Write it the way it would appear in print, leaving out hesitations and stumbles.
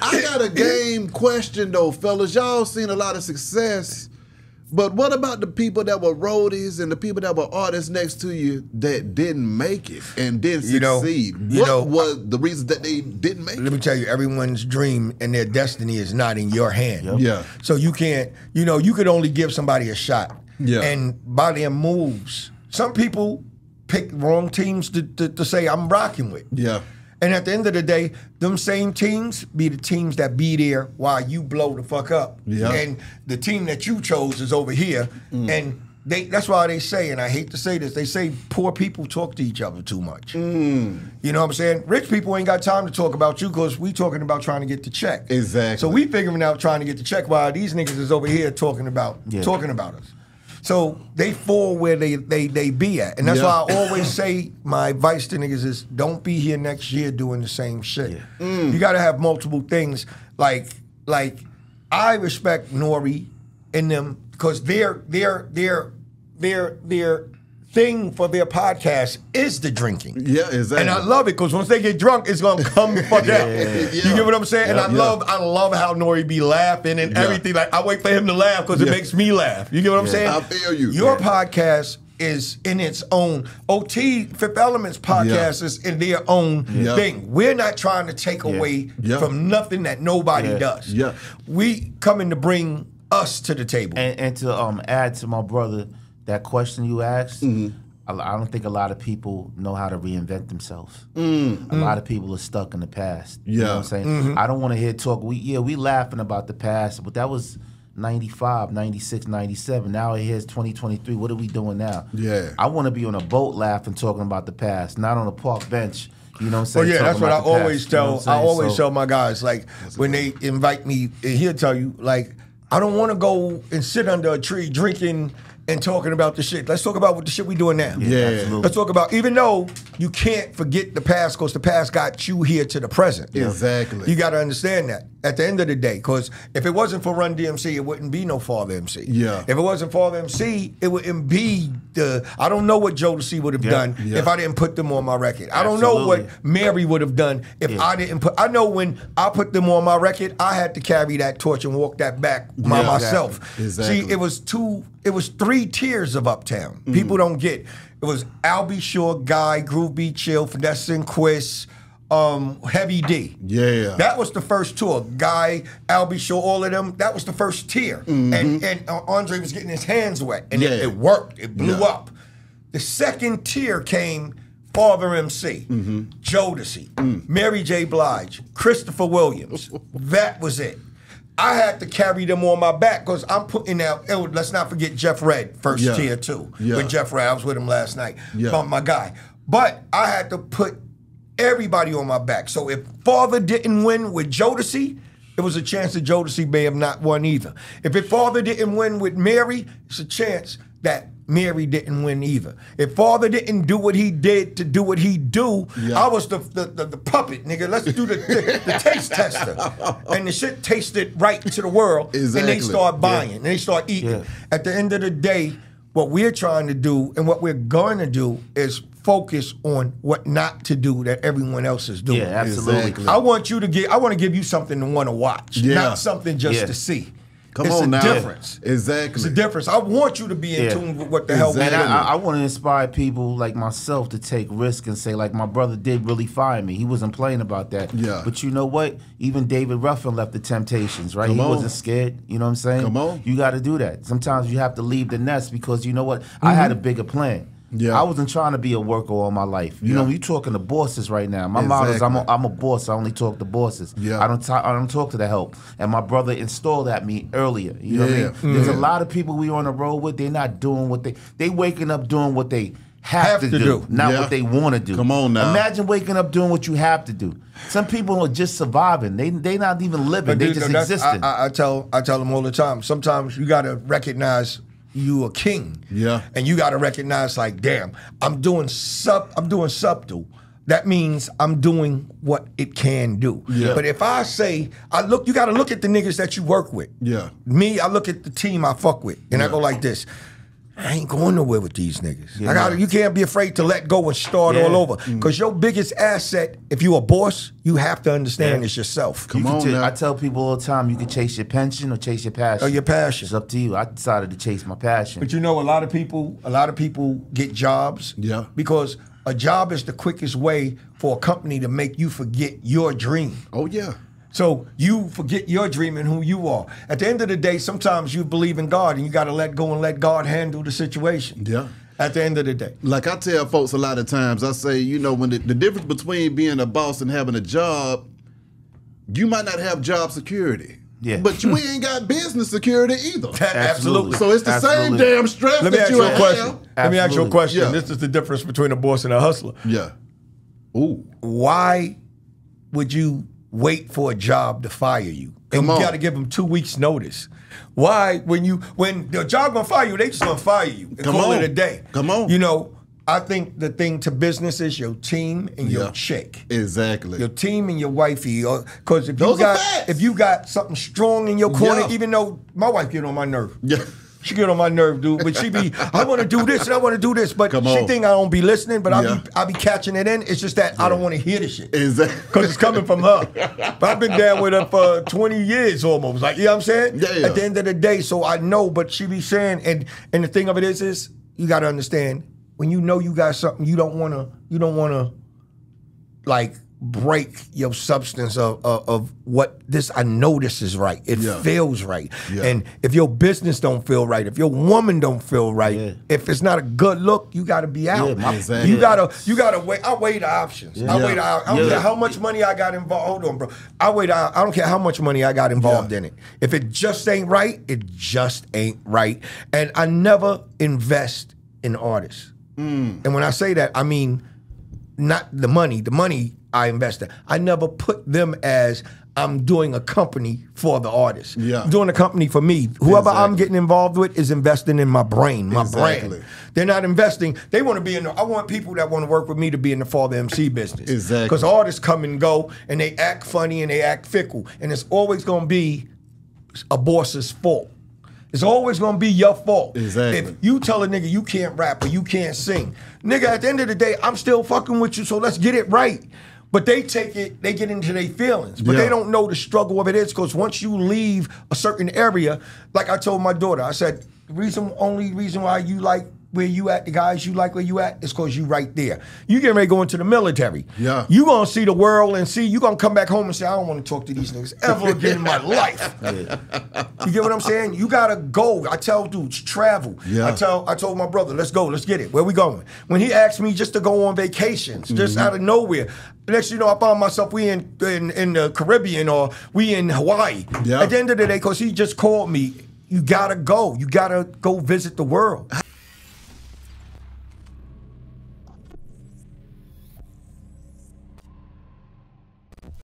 I got a game question though, fellas. Y'all seen a lot of success, but what about the people that were roadies and the people that were artists next to you that didn't make it and didn't succeed? What was the reason that they didn't make it? Let me tell you, everyone's dream and their destiny is not in your hand. Yep. Yeah. So you can't, you could only give somebody a shot. Yeah. And by their moves, some people pick wrong teams to say I'm rocking with. Yeah. And at the end of the day, them same teams be the teams that be there while you blow the fuck up. Yeah. And the team that you chose is over here. And that's why they say, and I hate to say this, they say poor people talk to each other too much. You know what I'm saying? Rich people ain't got time to talk about you because we talking about trying to get the check. Exactly. So we figuring out trying to get the check while these niggas is over here talking about us. So they fall where they be at. And that's why I always say my advice to niggas is don't be here next year doing the same shit. You gotta have multiple things. Like I respect Nori and them because their thing for their podcast is the drinking. Yeah, exactly. And I love it because once they get drunk, it's gonna come the fuck out. You get what I'm saying? And I love how Nori be laughing and everything. Like I wait for him to laugh because it makes me laugh. You get what I'm saying? I feel you. Your podcast is in its own. OT Fifth Element's podcast is in their own thing. We're not trying to take away from nothing that nobody does. Yeah. We coming to bring us to the table. And to add to my brother, that question you asked, I don't think a lot of people know how to reinvent themselves. A lot of people are stuck in the past. You know what I'm saying? I don't want to hear talk. We laughing about the past, but that was 95, 96, 97. Now here's 2023. What are we doing now? Yeah. I want to be on a boat laughing, talking about the past, not on a park bench. You know what I'm saying? Well, yeah, that's what I always tell. I always tell my guys, like when they invite me, he'll tell you, like, I don't want to go and sit under a tree drinking and talking about the shit. Let's talk about what the shit we doing now. Absolutely. Let's talk about, even though you can't forget the past because the past got you here to the present. Exactly. You got to understand that at the end of the day, because if it wasn't for Run DMC, it wouldn't be no Father MC. Yeah. If it wasn't Father MC, it wouldn't be I don't know what Jodeci would have done if I didn't put them on my record. I don't know what Mary would have done if I didn't put, I know when I put them on my record, I had to carry that torch and walk that back by myself. Exactly. See, it was 3 tiers of Uptown. People don't get. It was Albie Shore, Guy, Groove Beat Chill, Finesse and Quiz, Heavy D. Yeah. That was the first tour. Guy, Albie Shore, all of them, that was the first tier. And Andre was getting his hands wet. And it worked. It blew up. The second tier came Father MC, Jodeci, Mary J. Blige, Christopher Williams. That was it. I had to carry them on my back because I'm putting out, let's not forget Jeff Red, first tier too. With Jeff Red, I was with him last night, my guy. But I had to put everybody on my back. So if Father didn't win with Jodeci, it was a chance that Jodeci may have not won either. If Father didn't win with Mary, it's a chance that Mary didn't win either. If Father didn't do what he did to do what he do, I was the puppet, nigga. Let's do the taste tester. And the shit tasted right to the world. Exactly. And they start buying, and they start eating. At the end of the day, what we're trying to do and what we're going to do is focus on what not to do that everyone else is doing. Yeah, absolutely. I want to give you something to want to watch, not something just to see. Come on now. It's a difference. Exactly. It's a difference. I want you to be in tune with what the hell we're And doing. I want to inspire people like myself to take risk and say, like, my brother did really fire me. He wasn't playing about that. Yeah. But you know what? Even David Ruffin left the Temptations, right? He wasn't scared. You know what I'm saying? Come on. You got to do that. Sometimes you have to leave the nest because you know what? I had a bigger plan. Yeah. I wasn't trying to be a worker all my life. You know, you talking to bosses right now. My motto is I'm a boss. I only talk to bosses. Yeah. I don't talk to the help. And my brother installed that me earlier. You know what I mean? There's a lot of people we on the road with. They're not doing what they waking up doing what they have to do, not what they want to do. Come on now. Imagine waking up doing what you have to do. Some people are just surviving. They not even living. They just existing. I tell them all the time. Sometimes you got to recognize you a king. Yeah. And you got to recognize, like, damn, I'm doing subtle. That means I'm doing what it can do. Yeah. But if I say, you got to look at the niggas that you work with. Yeah. Me, I look at the team I fuck with, and I go like this. I ain't going nowhere with these niggas. You can't be afraid to let go and start all over. Because your biggest asset, if you're a boss, you have to understand it's yourself. Come on now. I tell people all the time, you can chase your pension or chase your passion. Or your passion. It's up to you. I decided to chase my passion. But you know, a lot of people get jobs. Yeah. Because a job is the quickest way for a company to make you forget your dream. Oh, yeah. So you forget your dream and who you are. At the end of the day, sometimes you believe in God and you got to let go and let God handle the situation. Yeah. At the end of the day. Like I tell folks a lot of times, I say, you know, when the difference between being a boss and having a job, you might not have job security. Yeah. But we ain't got business security either. Absolutely. So it's the same damn stress Let me that ask you you a have. question. Let me ask you a question. Yeah. This is the difference between a boss and a hustler. Yeah. Ooh. Why would you wait for a job to fire you? And you got to give them 2 weeks notice. Why, when the job gonna fire you, they just gonna fire you and call it a day. Come on. You know, I think the thing to business is your team and your chick. Exactly. Your team and your wifey. Because if you got something strong in your corner, even though my wife get on my nerve. Yeah. She get on my nerve, dude. But she be, I want to do this and I want to do this. But she think I don't be listening, but I be catching it in. It's just that I don't want to hear the shit. Exactly. Because it's coming from her. But I've been down with her for 20 years almost. Like, you know what I'm saying? Yeah. At the end of the day, so I know, but she be saying, and the thing of it is you got to understand, when you know you got something, you don't want to like break your substance of what this. I know this is right. It feels right. Yeah. And if your business don't feel right, if your woman don't feel right, if it's not a good look, you got to be out. Yeah, exactly. You gotta wait. I weigh the options. I weigh the. I don't care how much money I got involved. Hold on, bro. I don't care how much money I got involved in it. If it just ain't right, it just ain't right. And I never invest in artists. And when I say that, I mean not the money. The money I invest in. I never put them as I'm doing a company for the artist. Yeah. I'm doing a company for me. Whoever I'm getting involved with is investing in my brain, my brand. They're not investing. They want to be in I want people that want to work with me to be in the Father MC business. Exactly. Because artists come and go and they act funny and they act fickle. And it's always going to be a boss's fault. It's always gonna be your fault. Exactly. If you tell a nigga you can't rap or you can't sing, nigga, at the end of the day, I'm still fucking with you, so let's get it right. But they take it, they get into their feelings. But they don't know the struggle of it is, because once you leave a certain area, like I told my daughter, I said, only reason why you like where you at, the guys you like where you at, is because you right there. You getting ready to go into the military. Yeah. You gonna see the world and you gonna come back home and say, I don't want to talk to these niggas ever again in my life. You get what I'm saying? You gotta go. I tell dudes, travel. Yeah. I told my brother, let's go, let's get it. Where we going? When he asked me just to go on vacations, just out of nowhere, next you know, I found myself, we in the Caribbean or we in Hawaii. Yeah. At the end of the day, because he just called me, you gotta go. You gotta go visit the world.